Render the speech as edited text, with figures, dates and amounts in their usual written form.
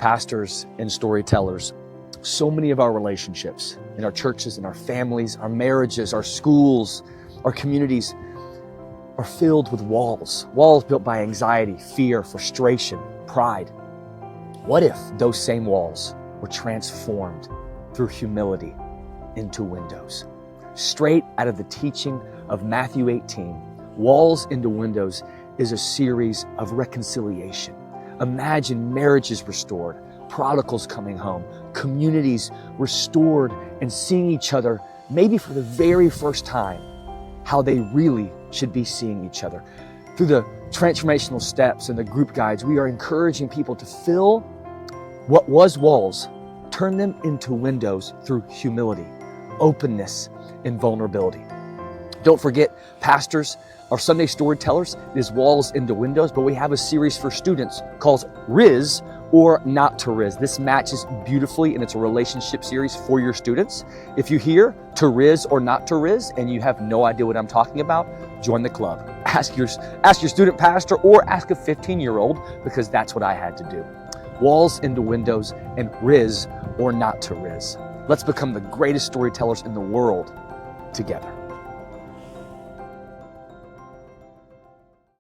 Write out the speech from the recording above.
Pastors and storytellers, so many of our relationships in our churches, in our families, our marriages, our schools, our communities are filled with walls built by anxiety, fear, frustration, pride. What if those same walls were transformed through humility into windows? Straight out of the teaching of Matthew 18, Walls into Windows is a series of reconciliation. Imagine marriages restored, prodigals coming home, communities restored and seeing each other maybe for the very first time, how they really should be seeing each other. Through the transformational steps and the group guides, we are encouraging people to fill what was walls, turn them into windows through humility, openness, and vulnerability. Don't forget, pastors, our Sunday storytellers, it is Walls into Windows, but we have a series for students called Riz or Not to Riz. This matches beautifully, and it's a relationship series for your students. If you hear to Riz or Not to Riz and you have no idea what I'm talking about, join the club. Ask your student pastor or ask a 15-year-old, because that's what I had to do. Walls into Windows and Riz or Not to Riz. Let's become the greatest storytellers in the world together.